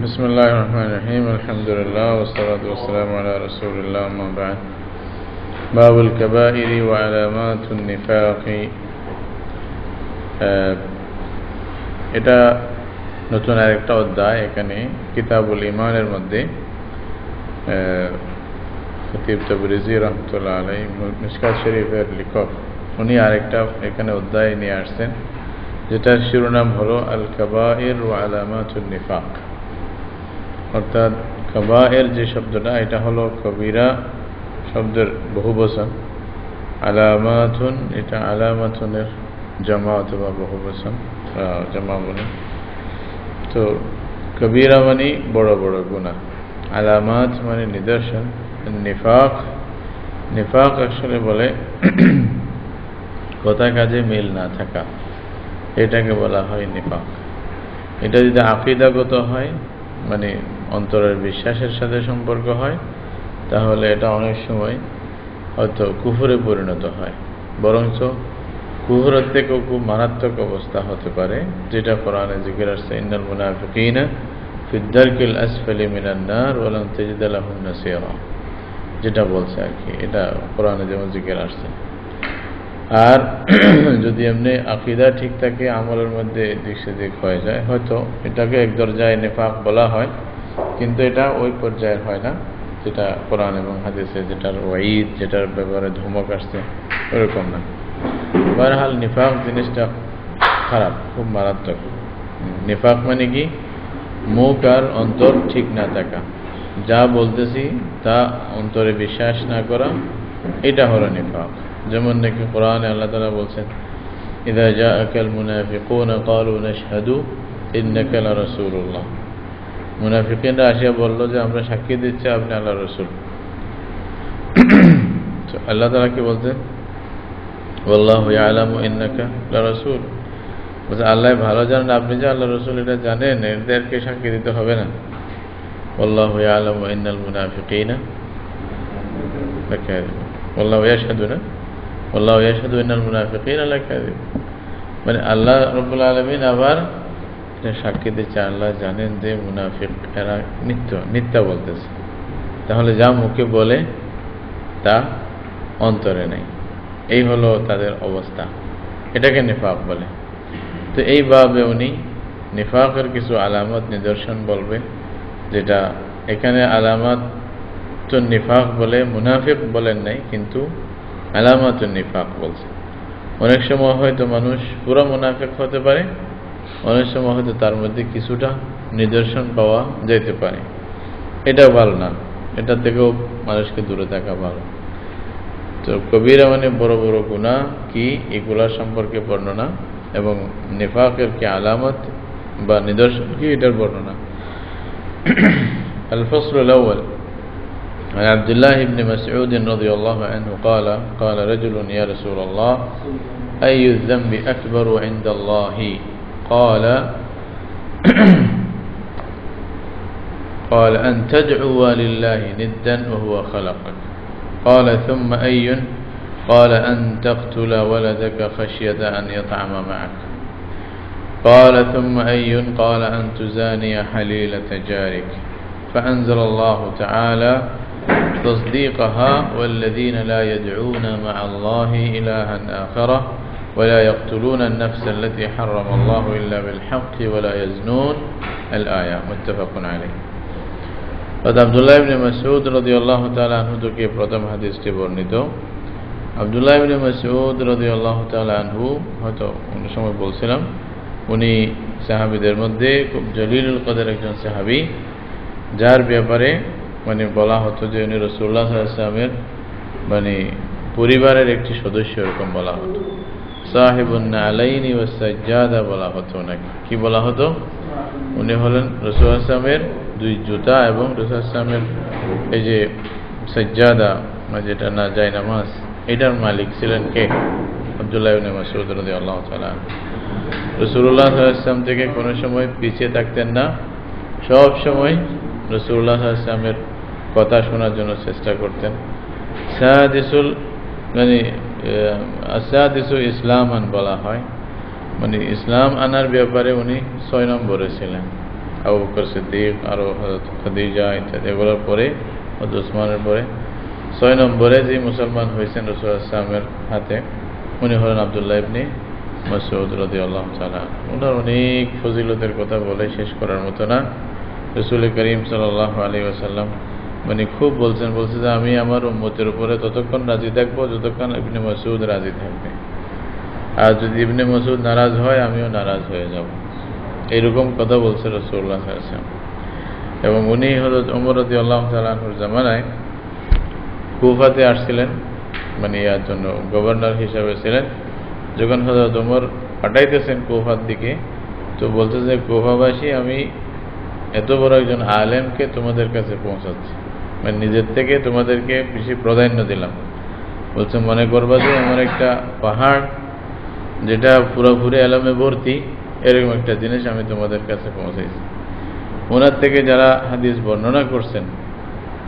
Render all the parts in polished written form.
বিসমিল্লাহির রহমানির রহিম আলহামদুলিল্লাহ ওয়াসসালাতু ওয়াসসালামু আলা রাসূলিল্লাহ আম্মা বা'দ বাবুল কাবাইরি ওয়া আলামাতুন নিফাকি। এটা নতুন আরেকটা অধ্যায়। এখানে কিতাবুল ঈমানের মধ্যে খতিব তাবরিজি রাহমাতুল্লাহ আলাইহি মিশকাত শরীফের লেখক উনি আরেকটা এখানে অধ্যায় নিয়ে আসছেন, যেটার শিরোনাম হলো আল কাবাইর ওয়া আলামাতুন নিফাক। অর্থাৎ কাবাইর যে শব্দটা, এটা হলো কবিরা শব্দের বহুবচন, আলামাতুন এটা আলামাতুনের জামা অথবা বহুবচন, জামা বলে। তো কবিরা মানে বড় বড় গুনাহ, আলামাত মানে নিদর্শন। নিফাক, নিফাক আসলে বলে কথা কাজে মিল না থাকা, এটাকে বলা হয় নিফাক। এটা যদি আকীদাগত হয়, মানে অন্তরের বিশ্বাসের সাথে সম্পর্ক হয়, তাহলে এটা অনেক সময় হয়তো কুফরে পরিণত হয়, বরঞ্চ কুফরের থেকেও খুব মারাত্মক অবস্থা হতে পারে, যেটা কোরআনে জিকির আসছে, ইন্নাল মুনাফিকিনা ফিদ দারকিল আসফালি মিনান নার ওয়া লান তাজিদা লাহুম নাসীরা, যেটা বলছে আর কি। এটা কোরআনে যেমন জিকির আসছে। আর যদি এমনি আকীদা ঠিক থাকে, আমলের মধ্যে দিক সেদিক হয়ে যায়, হয়তো এটাকে এক দরজায় নিফাক বলা হয়, কিন্তু এটা ওই পর্যায়ের হয় না যেটা কোরআন এবং হাদিসে যেটার ওয়াইদ, যেটার ব্যাপারে ধমক আসছে, ওরকম না। বহরহাল নিফাক জিনিসটা খারাপ, খুব মারাত্মক। নিফাক মানে কি? মুখ আর অন্তর ঠিক না থাকা, যা বলতেছি তা অন্তরে বিশ্বাস না করা, এটা হলো নিফাক। যেমন নাকি কোরআনে আল্লাহ তাআলা বলছেন, ইযা জাআকাল মুনাফিকুনা ক্বালু নাশহাদু ইন্নাকা লারাসূলুল্লাহ। মুনাফিকিনরা আসিয়া বলল যে আমরা সাক্ষী দিচ্ছি আপনি আল্লাহর রাসূল। তো আল্লাহ তাআলা কি বলছেন? ওয়াল্লাহু ইয়ালামু ইন্নাকা লারাসূল। বলছে আল্লাহ ভালো জানেন আপনি যে আল্লাহর রাসূল, এটা জানেন, এদেরকে সাক্ষী দিতে হবে না। ওয়াল্লাহু ইয়ালামু ইন্নাল মুনাফিকিনা লাকাযিবুন। ওয়াল্লাহু ইয়াশহাদু না, ওয়াল্লাহু ইয়াশহাদু ইন্নাল মুনাফিকিনা লাকাযিবুন। মানে আল্লাহ রাব্বুল আলামিন আবার সাক্ষী দিচ্ছে, আল্লাহ জানেন যে মুনাফিক এরা মিথ্যা বলতেছে। তাহলে যা মুখে বলে তা অন্তরে নেই, এই হলো তাদের অবস্থা। এটাকে নিফাক বলে। তো এইভাবে উনি নিফাকের কিছু আলামত নিদর্শন বলবে, যেটা এখানে আলামাত তো নিফাক বলে, মুনাফিক বলেন নাই, কিন্তু আলামাত নিফাক বলছে। অনেক সময় হয়তো মানুষ পুরো মুনাফিক হতে পারে, অনেক সময় হয়তো তার মধ্যে কিছুটা নিদর্শন পাওয়া যেতে পারে। এটা ভালো না, এটা থেকেও মানুষকে দূরে থাকা ভালো। তো কবিরা মানে বড় বড় গুনাহ কি, এগুলার সম্পর্কে বর্ণনা, এবং নিফাকের কি আলামত বা নিদর্শন কি, এটার বর্ণনা। الفصل الأول عن عبد الله بن مسعود رضي الله عنه قال قال رجل يا رسول الله أي الذنب أكبر عند الله؟ قال أن تدعو لله ندا وهو خلقك. قال ثم أي؟ قال أن تقتل ولدك خشية أن يطعم معك. قال ثم أي؟ قال أن تزاني حليلة جارك. فأنزل الله تعالى تصديقها والذين لا يدعون مع الله إلها آخر ولا يقتلون النفس التي حرم الله إلا بالحق ولا يزنون. الآية متفق عليه. আব্দুল্লাহ ইবনে মাসউদ রাদিয়াল্লাহু তাআলা আনহু থেকে প্রথম হাদিসটি বর্ণিত। আব্দুল্লাহ ইবনে মাসউদ রাদিয়াল্লাহু তাআলা আনহু, হয়তো অন্য সময় বলছিলাম, উনি সাহাবীদের মধ্যে খুব জলিলুল কদর একজন সাহাবী, যার ব্যাপারে মানে বলা হতো যে উনি রাসূলুল্লাহ সাল্লাল্লাহু আলাইহি ওয়াসাল্লামের মানে পরিবারের একটি সদস্য, এরকম বলা হতো। সাহিবুন নালাইনি ওয়াস সাজ্জাদা বলা হতো ওনাকে। কি বলা হতো? উনি হলেন রাসূলুল্লাহ সাল্লাল্লাহু আলাইহি ওয়াসাল্লামের দুই জুতা এবং রাসূলুল্লাহ সাল্লাল্লাহু আলাইহি ওয়াসাল্লামের এই যে সাজ্জাদা, মানে যেটা না যায় নামাজ, এটার মালিক ছিলেন কে? আব্দুল্লাহ ইবনে মাসউদ রাদিয়াল্লাহু তাআলা। রাসূলুল্লাহ সাল্লাল্লাহু আলাইহি ওয়াসাল্লাম থেকে কোনো সময় পিছিয়ে থাকতেন না, সব সময় রাসূলুল্লাহ সাল্লাল্লাহু আলাইহি ওয়াসাল্লামের কথা শোনার জন্য চেষ্টা করতেন। সাদিসুল মানে আসাদিসু ইসলামান বলা হয়, মানে ইসলাম আনার ব্যাপারে উনি 6 নম্বরে ছিলেন। আবু বকর সিদ্দিক, আরও হযরত খাদিজা ইত্যাদি, এগুলোর পরে হযরত উসমানের পরে 6 নম্বরে যে মুসলমান হয়েছেন রাসূলুল্লাহ সাল্লাল্লাহু আলাইহি ওয়াসাল্লামের হাতে, উনি হলেন আব্দুল্লাহ ইবনে মাসউদ রাদিয়াল্লাহু তাআলা। ওনার অনেক ফজিলতের কথা বলে শেষ করার মতো না। রাসূল করিম সাল্লাল্লাহু আলাইহি ওয়াসাল্লাম মানে খুব বলছে যে আমি আমার উম্মতের উপরে ততক্ষণ রাজি থাকবো যতক্ষণ ইবনে মাসউদ রাজি থাকবে, আর যদি ইবনে মাসউদ নারাজ হয় আমিও নারাজ হয়ে যাব, এইরকম কথা বলছে রাসূলুল্লাহ সাল্লাল্লাহু আলাইহি ওয়াসাল্লাম। এবং উনি হযরত ওমর রাদিয়াল্লাহু তাআলা আনহুর জামানায় কুফাতে আসছিলেন, মানে ইয়ার জন্য গভর্নর হিসাবে ছিলেন। যখন হযরত ওমর পাঠাইতেছেন কুফার দিকে, তো বলছে যে কুফাবাসী আমি এত বড় একজন আলেমকে তোমাদের কাছে পৌঁছাচ্ছি, মানে নিজের থেকে তোমাদেরকে বেশি প্রাধান্য দিলাম। বলছে মনে করবা যে আমার একটা পাহাড় যেটা পুরোপুরি আলেমে ভর্তি, এরকম একটা জিনিস আমি তোমাদের কাছে পৌঁছাইছি। ওনার থেকে যারা হাদিস বর্ণনা করছেন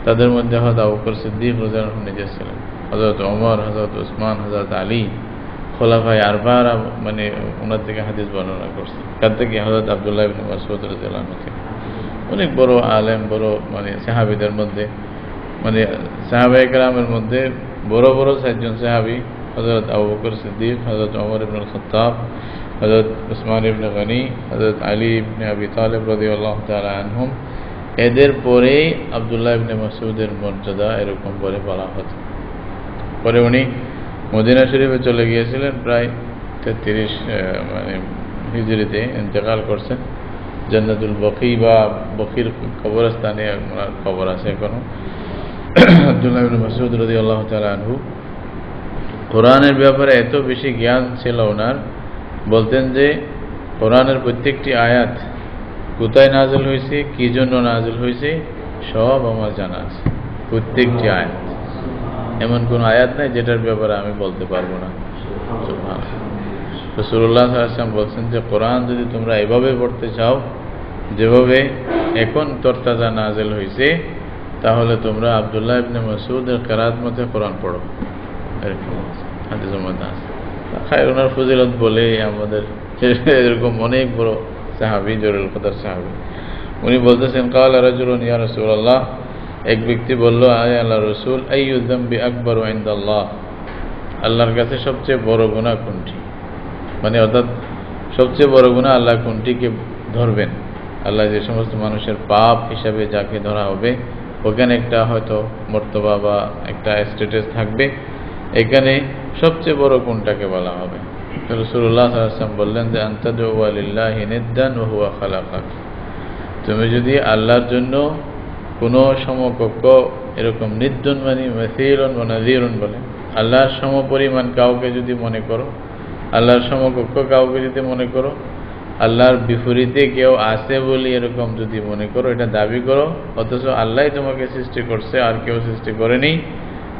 তাদের মধ্যে হযরত আবু বকর সিদ্দিক রাদিয়াল্লাহু আনহু নিজে ছিলেন, হযরত ওমর, হযরত উসমান, হযরত আলী, খোলাফায়ে আরবারা মানে ওনার থেকে হাদিস বর্ণনা করছেন। তার থেকে হযরত আব্দুল্লাহ ইবনে মাসউদ রাদিয়াল্লাহু আনহু থেকে অনেক বড় আলেম, বড় মানে সাহাবীদের মধ্যে, মানে সাহাবায়ে কেরামের মধ্যে বড় বড় 4 জন সাহাবী, হযরত আবু বকর সিদ্দিক, হযরত ওমর ইবনে খাত্তাব, হযরত উসমান ইবনে গনি, হযরত আলী ইবনে আবি তালিব রাদিয়াল্লাহু তাআলা আনহুম, এদের পরেই আব্দুল্লাহ ইবনে মাসউদের মর্যাদা এরকম বলে বলা হতো। পরে উনি মদিনা শরীফে চলে গিয়েছিলেন, প্রায় 33 মানে হিজরিতে ইন্তেকাল করছেন। জান্নাতুল বকি বা বকির কবরস্থানে ওনার কবর আছে এখনো। আব্দুল্লাহ ইবনে মাসউদ রাদিয়াল্লাহু তাআলা আনহু কোরআনের ব্যাপারে এত বেশি জ্ঞান ছিল ওনার, বলতেন যে কোরআনের প্রত্যেকটি আয়াত কোথায় নাযিল হয়েছে, কি জন্য নাযিল হয়েছে, সব আমার জানা আছে। প্রত্যেকটি আয়াত, এমন কোন আয়াত নাই যেটার ব্যাপারে আমি বলতে পারবো না। সুবহানাল্লাহ। রাসূলুল্লাহ সাল্লাল্লাহু আলাইহি ওয়াসাল্লাম বলছেন যে কোরআন যদি তোমরা এভাবে পড়তে চাও যেভাবে এখন তরতাজা নাযিল হয়েছে, তাহলে তোমরা আব্দুল্লাহ ইবনে মাসউদের কিরাত মতে কোরআন পড়ো, এরকম হাদিসের মধ্যে আছে। খায়ের ওনার ফজিলত বলে আমাদের এরকম অনেক বড় সাহাবী, জলিল কদর সাহাবী। উনি বলতেছেন ক্বালা রাজুলুন ইয়া রাসূলুল্লাহ, এক ব্যক্তি বলল আয় আল্লাহর রাসূল, আইয়ু যামবি আকবারু ইনদাল্লাহ, আল্লাহর কাছে সবচেয়ে বড় গুনাহ কোনটি, মানে অর্থাৎ সবচেয়ে বড় গুনাহ আল্লাহ কোনটিকে ধরবেন। আল্লাহ যে সমস্ত মানুষের পাপ হিসাবে যাকে ধরা হবে, ওখানে একটা হয়তো মর্তবা বা একটা স্ট্যাটাস থাকবে, এখানে সবচেয়ে বড় কোনটাকে বলা হবে। রাসূলুল্লাহ সাল্লাল্লাহু আলাইহি ওয়াসাল্লাম বললেন যে আনতাদু লিল্লাহি নিদ্দান ওয়া হুয়া খালাকাক, তুমি যদি আল্লাহর জন্য কোনো সমকক্ষ, এরকম নিদ্দুন মানে মাসীলুন ওয়া নাযীরুন বলে, আল্লাহর সমপরিমাণ কাউকে যদি মনে করো, আল্লাহর সমকক্ষ কাউকে যদি মনে করো, আল্লাহর বিপরীতে কেউ আছে বলে এরকম যদি মনে করো, এটা দাবি করো, অথচ আল্লাহই তোমাকে সৃষ্টি করছে আর কেউ সৃষ্টি করেনি,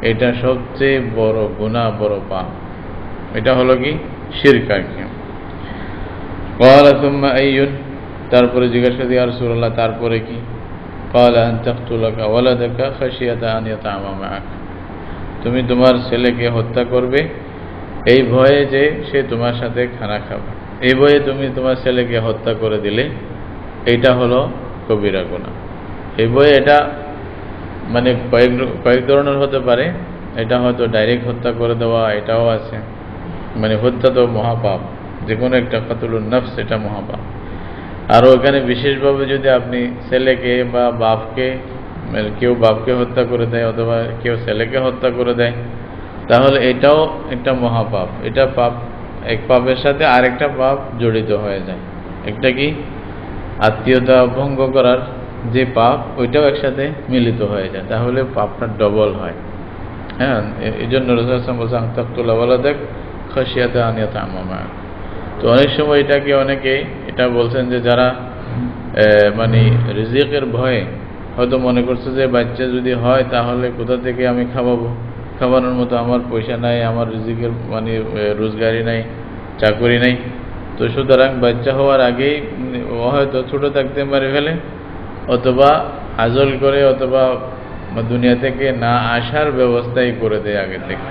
এটা সবচেয়ে বড় গুনাহ, বড় পাপ। এটা হলো কি শিরক। ক্বালা সুম্মা আইয়ুন, তারপরে জিজ্ঞাসা ইয়া রাসূলুল্লাহ তারপরে কি? ক্বালা আন তাকতুলাকা ওয়ালাদাকা খাশিয়াতা আন ইয়াতাআমা মা'াক, তুমি তোমার ছেলেকে হত্যা করবে এই ভয়ে যে সে তোমার সাথে খানা খাবে, এই ভয়ে তুমি তোমার ছেলেকে হত্যা করে দিলে, এইটা হলো কবিরা গুনাহ। এই ভয়ে এটা মানে কয়েক ধরনের হতে পারে। এটা হয়তো ডাইরেক্ট হত্যা করে দেওয়া, এটাও আছে, মানে হত্যা তো মহাপাপ, যে কোনো একটা কাতলুন নফস, এটা মহাপাপ। আর ওখানে বিশেষভাবে যদি আপনি ছেলেকে বা বাপকে, কেউ বাপকে হত্যা করে দেয় অথবা কেউ ছেলেকে হত্যা করে দেয়, তাহলে এটাও একটা মহাপাপ। এটা পাপ, এক পাপের সাথে আরেকটা পাপ জড়িত হয়ে যায়। একটা কি আত্মীয়তা ভঙ্গ করার যে পাপ, ওইটাও একসাথে মিলিত হয়ে যায়, তাহলে পাপটা ডবল হয়। হ্যাঁ, এই জন্য রাসূলুল্লাহ সাল্লাল্লাহু আলাইহি ওয়াসাল্লাম বলেছেন তাকতুলা ওয়ালাদাক খাশিয়াতা আন ইয়াতাআমা মা'াক। তো অনেক সময় এটাকে অনেকে এটা বলছেন যে যারা মানে রিজিকের ভয়ে হয়তো মনে করছে যে বাচ্চা যদি হয় তাহলে কোথা থেকে আমি খাওয়াবো, খাওয়ানোর মতো আমার পয়সা নাই, আমার রিজিকের মানে রোজগারি নাই, চাকরি নাই, তো সুতরাং বাচ্চা হওয়ার আগেই ও হয়তো ছোট থাকতে মারে ফেলে, অথবা আজল করে, অথবা দুনিয়া থেকে না আসার ব্যবস্থাই করে দেয় আগে থেকে।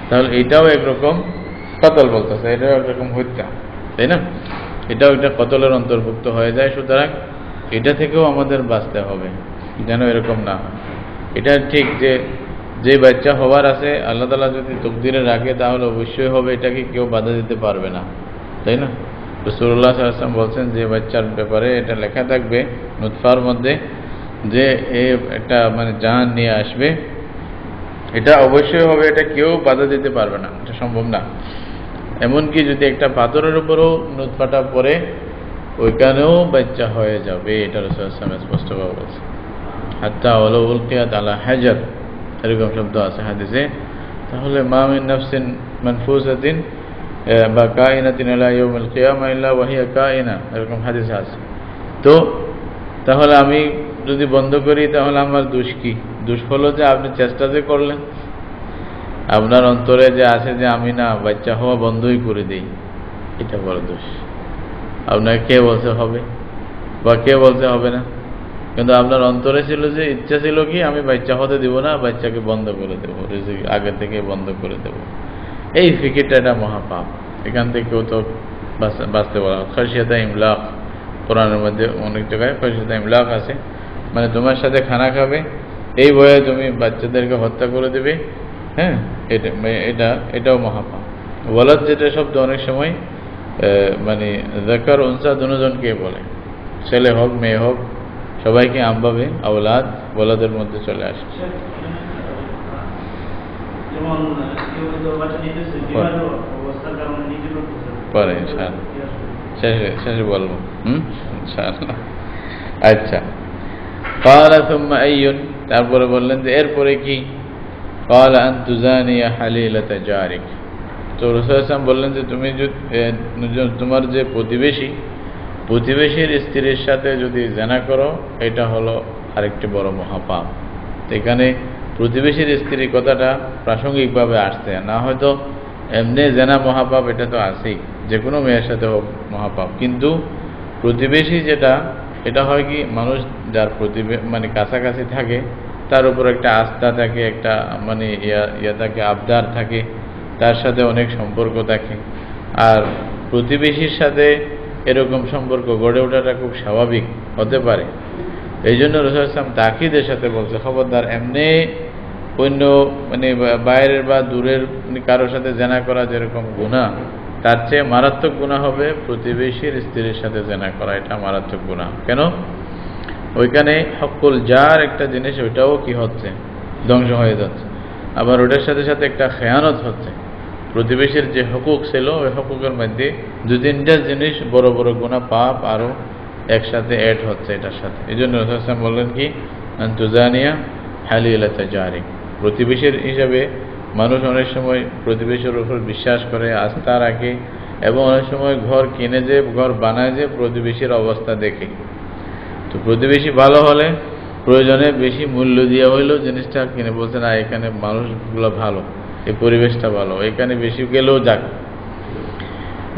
তাহলে এটাও একরকম কতল বলতেছে, এটাও একরকম হত্যা, তাই না? এটাও একটা কতলের অন্তর্ভুক্ত হয়ে যায়। সুতরাং এটা থেকেও আমাদের বাঁচতে হবে যেন এরকম না হয়। এটা ঠিক যে বাচ্চা হওয়ার আছে আল্লাহ তাআলা যদি তকদিরে রাখে তাহলে অবশ্যই হবে, এটাকে কেউ বাধা দিতে পারবে না, তাই না? রাসূলুল্লাহ সাল্লাল্লাহু আলাইহি ওয়াসাল্লাম বলছেন যে বাচ্চার ব্যাপারে এটা লেখা থাকবে নুতফার মধ্যে যে একটা জান নিয়ে আসবে, এটা অবশ্যই হবে, এটা কেউ বাধা দিতে পারবে না, এটা সম্ভব না। এমনকি যদি একটা পাথরের উপরও নুতফাটা পড়ে ওইখানেও বাচ্চা হয়ে যাবে, এটা রাসূল সাল্লাল্লাহু আলাইহি ওয়াসাল্লাম স্পষ্টভাবে বলছে। হাত্তা ওয়ালাউ উলকিয়াত আলা হাজার, এরকম শব্দ আছে হাদিসে। তাহলে মা মিন নাফসিন মানফুসাতিন বা কায়িনাতিন ইলা ইয়াউমিল কিয়ামা ইল্লা ওয়া হিয়া কায়িনা, এরকম হাদিসে আছে। তো তাহলে আমি যদি বন্ধ করি তাহলে আমার দোষ কি? দোষ হলো যে আপনি চেষ্টা যে করলেন, আপনার অন্তরে যে আছে যে আমি না বাচ্চা হওয়া বন্ধই করে দেই, এটা বড় দোষ। আপনাকে কে বলছে হবে বা কে বলছে হবে না? কিন্তু আপনার অন্তরে ছিল যে ইচ্ছা ছিল কি আমি বাচ্চা হতে দিব না, বাচ্চাকে বন্ধ করে দেবো, রিজিক আগে থেকে বন্ধ করে দেব। এই ফিকিরটা এটা মহাপাপ, এখান থেকেও তো বাঁচতে বলা। খাশিয়াতা ইমলাক, কোরআনের মধ্যে অনেক জায়গায় খাশিয়াতা ইমলাক আছে, তোমার সাথে খানা খাবে এই ভয়ে তুমি বাচ্চাদেরকে হত্যা করে দেবে। হ্যাঁ, এটাও মহাপাপ। ওয়ালাদ যেটা শব্দ অনেক সময় যাকার উনসা দুজনকে বলে, ছেলে হোক মেয়ে হোক সবাইকে আমভাবে আওলাদ ওয়ালাদের মধ্যে চলে আসে। পরে শেষে বলবো ইনশাআল্লাহ। আচ্ছা, ক্বালা সুম্মা আইয়ুন, তারপরে বললেন যে এরপরে কি? ক্বালা আন তুজানিয়া হালিলাতা জারিক। তো রাসূল সাল্লাল্লাহু আলাইহি ওয়াসাল্লাম বললেন যে তুমি তোমার যে প্রতিবেশীর স্ত্রীর সাথে যদি জেনা করো, এটা হলো আরেকটি বড় মহাপাপ। এখানে প্রতিবেশীর স্ত্রী কথাটা প্রাসঙ্গিকভাবে আসছে, না হয়তো এমনি জেনা মহাপাপ এটা তো আছেই, যে কোনো মেয়ের সাথে হোক মহাপাপ। কিন্তু প্রতিবেশী যেটা, এটা হয় কি মানুষ যার কাছাকাছি থাকে তার উপর একটা আস্থা থাকে, একটা ইয়া থাকে, আবদার থাকে, তার সাথে অনেক সম্পর্ক থাকে। আর প্রতিবেশীর সাথে এরকম সম্পর্ক গড়ে ওঠাটা খুব স্বাভাবিক হতে পারে। এই জন্য রাসূল সাল্লাল্লাহু আলাইহি ওয়াসাল্লাম তাকিদের সাথে বলছে, খবরদার এমনি অন্য বাইরের বা দূরের কারোর সাথে জেনা করা যেরকম গুনাহ, তার চেয়ে মারাত্মক গুনাহ হবে প্রতিবেশীর স্ত্রীর সাথে জেনা করা। এটা মারাত্মক গুনাহ। কেন? ওইখানে হকুল জার একটা জিনিস, ওইটাও কি হচ্ছে, ধ্বংস হয়ে যাচ্ছে। আবার ওটার সাথে সাথে একটা খেয়ানত হচ্ছে। প্রতিবেশীর যে হকুক ছিল ওই হকুকের মধ্যে 2-3টা জিনিস বড় বড় গুনাহ পাপ আরো একসাথে অ্যাড হচ্ছে এটার সাথে। এই জন্য রাসূল সাল্লাল্লাহু আলাইহি ওয়াসাল্লাম বললেন কি, আন তুজানিয়া হালিলাতা জারিক। প্রতিবেশীর হিসাবে মানুষ অনেক সময় প্রতিবেশীর উপর বিশ্বাস করে, আস্থা রাখে, এবং অনেক সময় ঘর কিনে যে ঘর বানায় যে প্রতিবেশীর অবস্থা দেখে। তো প্রতিবেশী ভালো হলে প্রয়োজনে বেশি মূল্য দিয়ে হইলেও জিনিসটা কিনে, বলছে না এখানে মানুষগুলো ভালো, এই পরিবেশটা ভালো, এখানে বেশি গেলেও যাক।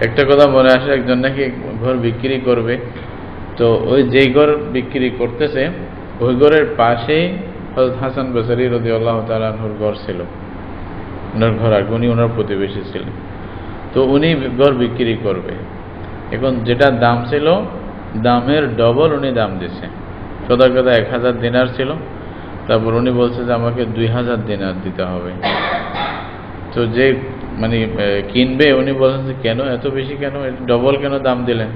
একটা কথা মনে আসে, একজন নাকি ঘর বিক্রি করবে, তো ওই যেই ঘর বিক্রি করতেছে ওই ঘরের পাশেই হযরত হাসান বসরি রাদিয়াল্লাহু তাআলা আনহুর ঘর ছিল, ওনার ঘর, আর উনি ওনার প্রতিবেশী ছিলেন। তো উনি ঘর বিক্রি করবে, এখন যেটা দাম ছিল দামের ডবল উনি দাম দিছে। সদর কথা 1000 দিনার ছিল, তারপর উনি বলছে যে আমাকে 2000 দিনার দিতে হবে। তো যে কিনবে উনি বলছেন যে কেন এত বেশি, কেন ডবল কেন দাম দিলেন?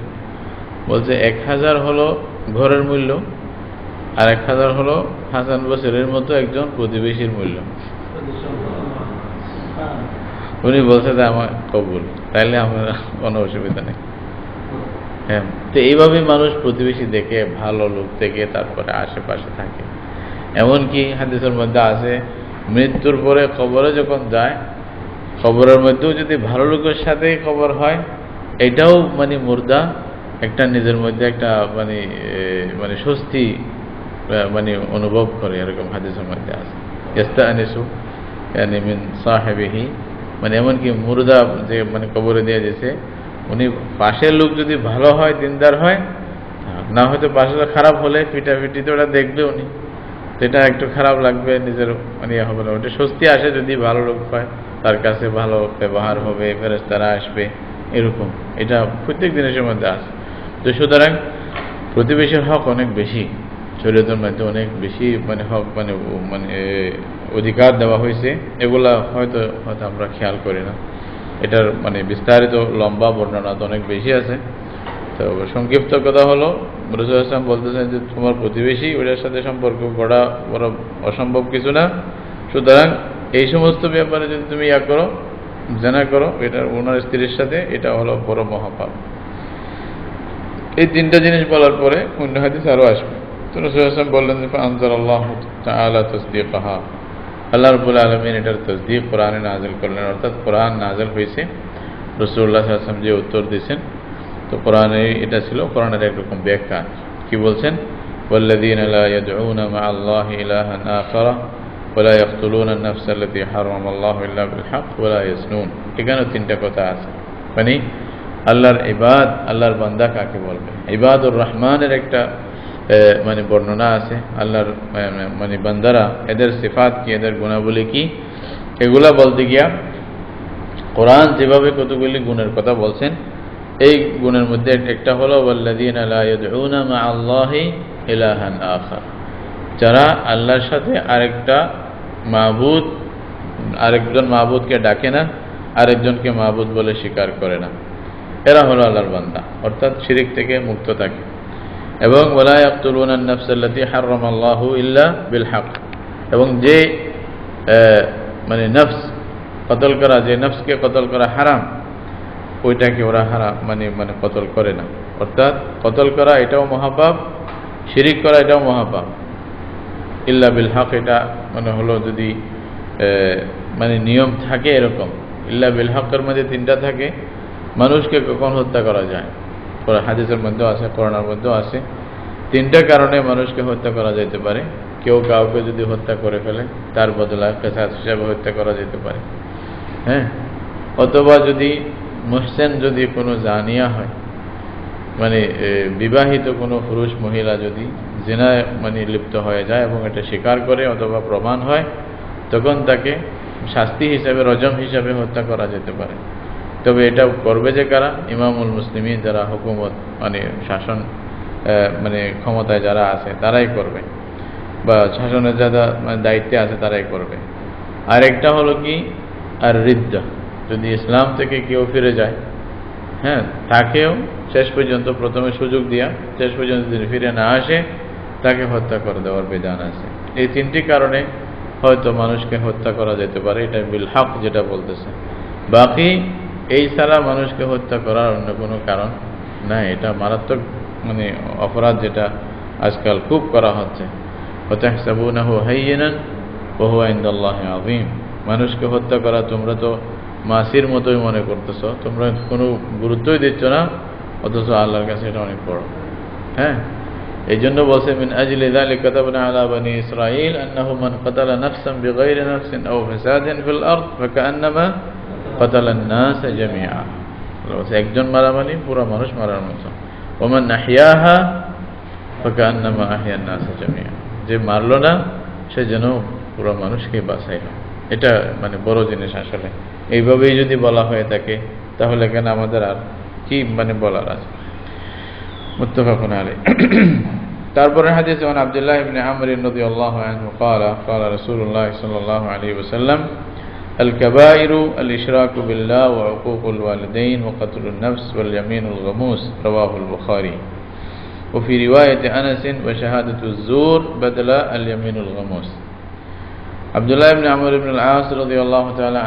বলছে 1000 হলো ঘরের মূল্য, আর 1000 হলো হাসান বসরির মতো একজন প্রতিবেশীর মূল্য। উনি বলছে যে আমার কবুল, তাইলে আমার কোনো অসুবিধা নেই। হ্যাঁ, তো এইভাবেই মানুষ প্রতিবেশী দেখে, ভালো লোক দেখে তারপরে আশেপাশে থাকে। এমনকি হাদিসের মধ্যে আছে মৃত্যুর পরে কবরে যখন যায়, কবরের মধ্যেও যদি ভালো লোকের সাথে খবর হয়, এটাও মুর্দা একটা নিজের মধ্যে একটা স্বস্তি অনুভব করে, এরকম হাদিসের মধ্যে আছে। ইস্তানিসু মিন সাহিবিহি, এমনকি মুর্দা যে কবরে দিয়ে দিয়েছে, উনি পাশের লোক যদি ভালো হয়, দিনদার হয়, না হয়তো পাশে খারাপ হলে ফিটাফিটি তো ওটা দেখবে উনি, সেটা একটু খারাপ লাগবে, নিজের হবে না, ওটা স্বস্তি আসে যদি ভালো লোক হয়, তার কাছে ভালো ব্যবহার হবে, ফেরেশতারা আসবে, এরকম। এটা প্রত্যেক জিনিসের মধ্যে আছে। তো সুতরাং প্রতিবেশীর হক অনেক বেশি, শরীয়তের মধ্যে অনেক বেশি হক অধিকার দেওয়া হয়েছে। এগুলা হয়তো আমরা খেয়াল করি না। এটার বিস্তারিত লম্বা বর্ণনা তো অনেক বেশি আছে। তো সংক্ষিপ্ত কথা হলো, রাসূল সাল্লাল্লাহু বলতেছেন যে তোমার প্রতিবেশী, ওটার সাথে সম্পর্ক গড়া বড় অসম্ভব কিছু না। সুতরাং এই সমস্ত ব্যাপারে যদি তুমি করো, জিনা করো এটা ওনার স্ত্রীর সাথে, এটা হলো বড় মহাপাপ। এই তিনটা জিনিস বলার পরে অন্য হাদিস আরো আসবে। তো রাসূল সাল্লাল্লাহু আলাইহি ওয়াসাল্লাম বললেন যে ফাআনজালাল্লাহু তাআলা তাসদীকাহা, আল্লাহ রাব্বুল আলামিন এটার তাসদীক কোরআনে নাযিল করলেন, অর্থাৎ কোরআন নাযিল হয়েছে, রাসূলুল্লাহ সাল্লাল্লাহু আলাইহি ওয়াসাল্লাম যে উত্তর দিয়েছেন। তো কোরআনে এটা ছিল কোরআনের একরকম ব্যাখ্যা। কি বলছেন? ওয়াল্লাযীনা লা ইয়াদউনা মা'আল্লাহি ইলাহান আখারা ওয়া লা ইয়াকতুলুনা আন-নাফসা আল্লাতী হারামাল্লাহু ইল্লা বিল হক ওয়া লা ইয়াসনুন। এখানে তিনটা কথা আছে। আল্লাহর ইবাদ, আল্লাহর বান্দা কাকে বলবে? ইবাদুর রহমানের একটা বর্ণনা আছে। আল্লাহর বান্দারা, এদের সিফাত কি, এদের গুণাবলী কি, এগুলা বলতে গিয়া কোরআন যেভাবে কতগুলি গুণের কথা বলছেন, এই গুণের মধ্যে একটা হলো ওয়াল্লাযীনা লা ইয়াদউনা মা'আল্লাহি ইলাহান আখার, যারা আল্লাহর সাথে আরেকজন মাবুদকে ডাকে না, আরেকজনকে মাবুদ বলে স্বীকার করে না, এরা হলো আল্লাহর বান্দা, অর্থাৎ শিরিক থেকে মুক্ত থাকে। এবং ওয়ালা ইয়াকতুলুনা আন-নাফসা আল্লাতী হারামাল্লাহু ইল্লা বিল হক, এবং যে নফস কতল করা, যে নফসকে কতল করা হারাম, ওইটাকে ওরা হারাম কতল করে না। অর্থাৎ কতল করা এটাও মহাপাপ, শিরিক করা এটাও মহাপাপ। ইল্লা বিল হক, এটা হলো যদি নিয়ম থাকে এরকম। ইল্লা বিল হকের মধ্যে তিনটা থাকে। মানুষকে কখন হত্যা করা যায়, হাদিসের মধ্যেও আছে, কোরআনের মধ্যেও আছে। তিনটা কারণে মানুষকে হত্যা করা যেতে পারে। কেউ কাউকে যদি হত্যা করে ফেলে, তার বদলা কিসাস হিসাবে হত্যা করা যেতে পারে। হ্যাঁ, অথবা যদি মুহসিন, যদি কোনো জানিয়া হয়, বিবাহিত কোনো পুরুষ মহিলা যদি জিনায় লিপ্ত হয়ে যায় এবং এটা স্বীকার করে অথবা প্রমাণ হয়, তখন তাকে শাস্তি হিসাবে, রজম হিসাবে হত্যা করা যেতে পারে। তবে এটা করবে যে কারা? ইমামুল মুসলিমিন, যারা হুকুমত শাসন ক্ষমতায় যারা আছে তারাই করবে, বা শাসনের যারা দায়িত্বে আছে তারাই করবে। আর একটা হলো কি, আর রিদ্দা, যদি ইসলাম থেকে কেউ ফিরে যায়, হ্যাঁ, তাকেও শেষ পর্যন্ত, প্রথমে সুযোগ দিয়া শেষ পর্যন্ত যদি ফিরে না আসে, তাকে হত্যা করে দেওয়ার বিধান আছে। এই তিনটি কারণে হয়তো মানুষকে হত্যা করা যেতে পারে, এটা বিল হক যেটা বলতেছে। বাকি এই ছাড়া মানুষকে হত্যা করার অন্য কোনো কারণ নাই। এটা মারাত্মক অপরাধ, যেটা আজকাল খুব করা হচ্ছে। ওয়াতাহসাবুনাহু হায়্যিনান ওয়া হুয়া ইনদাল্লাহি আযীম। মানুষকে হত্যা করা তোমরা তো মাসির মতোই মনে করতেছো, তোমরা কোনো গুরুত্বই দিচ্ছ না, অথচ আল্লাহর কাছে এটা অনেক বড়। হ্যাঁ, এই জন্য বলছে মিন আজলি যালিকা কাতাবনা আলা বানি ইসরাঈল আন্নাহু মান কাতালা নাফসান বিগাইরি নাফসিন আও ফাসাদিন ফিল আরদ ফাকান্নামা কাতালা আন-নাস জামিআ। একজন মারা পুরো মানুষ মারার মতো। ওয়া মান আহইয়াহা ফাকান্নামা আহইয়া আন-নাস জামিআ, যে মারলো না সে যেন পুরো মানুষকে বাঁচাইল। এটা বড় জিনিস আসলে। এইভাবেই যদি বলা হয়ে থাকে, তাহলে কেন আমাদের আর কি বলার আছে? মুত্তাফাকুন আলাইহি। তারপরে হাদিসে আব্দুল্লাহ ইবনে আমর রাদিয়াল্লাহু আনহু قال قال رسول الله صلى الله عليه وسلم الكبائر الاشراك بالله وعقوق الوالدين وقتل النفس واليمين الغموس رواه البخاري وفي رواية أنس وشهادة الزور بدل اليمين الغموس। আব্দুল্লাহ ইবনে আমর ইবনে আল-আস রাদিয়াল্লাহু তাআলা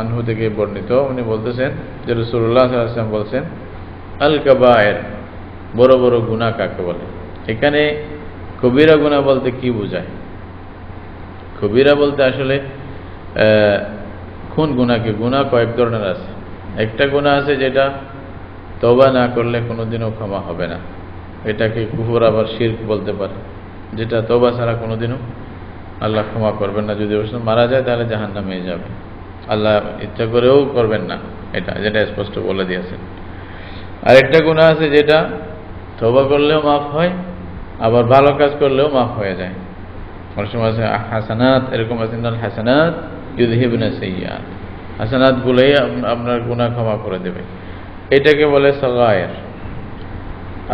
আনহু থেকে বর্ণিত, উনি বলতেছেন যে রাসূলুল্লাহ সাল্লাল্লাহু আলাইহি ওয়াসাল্লাম বলেছেন, আল কাবায়ের, বড় বড় গুনাহ কাকে বলে? এখানে কবিরা গুনাহ বলতে কি বোঝায়? কবিরা বলতে আসলে কোন গুনাহকে? গুনাহ কয়েক ধরনের আছে। একটা গুনাহ আছে যেটা তওবা না করলে কোনোদিনও ক্ষমা হবে না, এটাকে কুফর আবার শিরক বলতে পারে, যেটা তওবা ছাড়া কোনোদিনও আল্লাহ ক্ষমা করবেন না। যদি মারা যায় তাহলে জাহান্নামে যাবে, আল্লাহ ইচ্ছা করেও করবেন না, যেটা স্পষ্ট বলে দিয়েছেন। আরেকটা গুনাহ আছে যেটা তওবা করলেও মাফ হয়, আবার ভালো কাজ করলেও মাফ হয়ে যায়। অনেক সময় আছে হাসানাত, এরকম আছে না, হাসানাত ইউযহিবনা সাইয়্যাত, হাসানাত গুলোই আপনার গুনাহ ক্ষমা করে দেবে। এটাকে বলে সাগায়ের।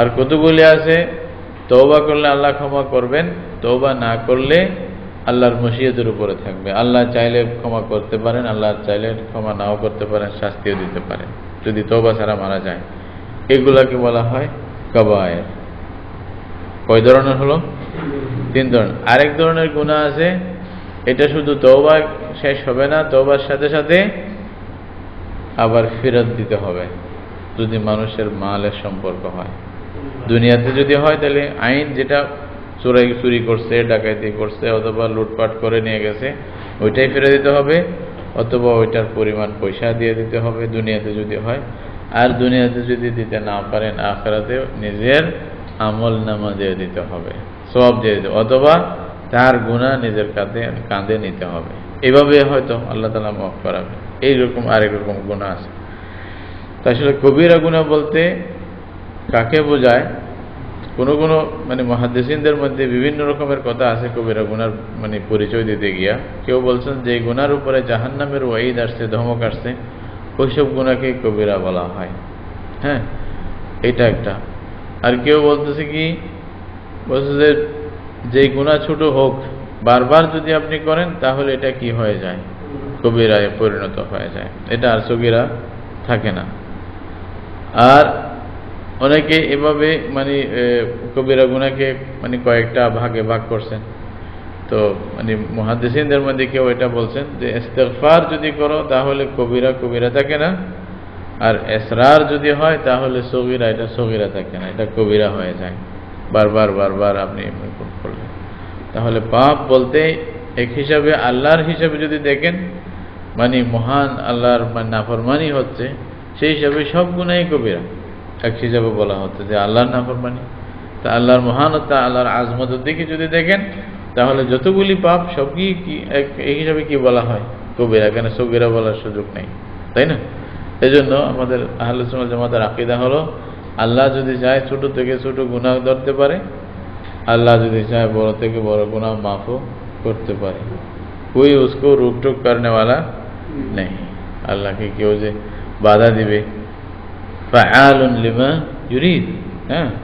আর কতগুলি আছে তওবা করলে আল্লাহ ক্ষমা করবেন, তওবা না করলে আল্লাহর মশিয়তের উপরে থাকবে। আল্লাহ চাইলে ক্ষমা করতে পারেন, আল্লাহ চাইলে ক্ষমা নাও করতে পারেন, শাস্তিও দিতে পারেন যদি তওবা ছাড়া মারা যায়। এগুলাকে বলা হয় কাবায়ের। কয় ধরনের হলো? 3 ধরনের। আরেক ধরনের গুনাহ আছে, এটা শুধু তওবা শেষ হবে না, তওবার সাথে সাথে আবার ফেরত দিতে হবে যদি মানুষের মালের সম্পর্ক হয়। দুনিয়াতে যদি হয় তাহলে আইন যেটা চুরি করছে, ডাকাতি করছে অথবা লুটপাট করে নিয়ে গেছে ওইটাই ফেরত দিতে হবে, অথবা ওইটার পরিমাণ পয়সা দিয়ে দিতে হবে দুনিয়াতে যদি হয়। আর দুনিয়াতে যদি দিতে না পারেন আখিরাতে নিজের আমল নামা দিয়ে দিতে হবে, সওয়াব দিয়ে দিতে, অথবা তার গুনাহ নিজের কাঁধে নিতে হবে। এভাবে হয়তো আল্লাহ তাআলা মাফ করাবে। এইরকম আরেক রকম গুনাহ আছে। আসলে কবিরা গুনাহ বলতে কাকে বোঝায়? কোনো কোনো মুহাদ্দিসিনদের মধ্যে বিভিন্ন রকমের কথা আছে কবিরা গুনার পরিচয় দিতে গিয়া। কেউ বলছেন যে গুনার উপরে জাহান্নামের ওয়াইদ আসছে, ধমক আসছে, ওইসব গুনাহকে কবিরা বলা হয়। হ্যাঁ, এটা একটা। আর কেউ বলতেছে কি, বলছে যে গুনাহ ছোট হোক, বারবার যদি আপনি করেন তাহলে এটা কি হয়ে যায়? কবিরায় পরিণত হয়ে যায়, এটা আর সগীরা থাকে না। আর অনেকে এভাবে কবিরা গুনাহকে কয়েকটা ভাগে ভাগ করছেন। তো মুহাদ্দিসিনদের মধ্যে কেউ এটা বলছেন যে ইস্তিগফার যদি করো তাহলে কবিরা থাকে না, আর ইসরার যদি হয় তাহলে সগীরা, এটা সগীরা থাকে না, এটা কবিরা হয়ে যায়। বারবার আপনি করলেন তাহলে পাপ বলতে এক হিসাবে আল্লাহর হিসাবে যদি দেখেন, মহান আল্লাহর নাফরমানি হচ্ছে, সেই হিসাবে সব গুনাহই কবিরা এক হিসাবে বলা হচ্ছে যে আল্লাহর নাফরমানি। তা আল্লাহর মহানতা, আল্লাহর আজমতের দিকে যদি দেখেন তাহলে যতগুলি পাপ সবই এই হিসাবে কি বলা হয়? কবিরা। কেন সগীরা বলার সুযোগ নেই, তাই না? এই জন্য আমাদের আহলে সুন্নাত জামাতের আকীদা হলো, আল্লাহ যদি চায় ছোট থেকে ছোট গুনাহ ধরতে পারে, আল্লাহ যদি চায় বড় থেকে বড় গুনাহ মাফও করতে পারে। कोई उसको रोक टोक करने वाला नहीं। আল্লাহকে কেউ যে বাধা দিবে, ফাআলুন লিমা ইউরিদ,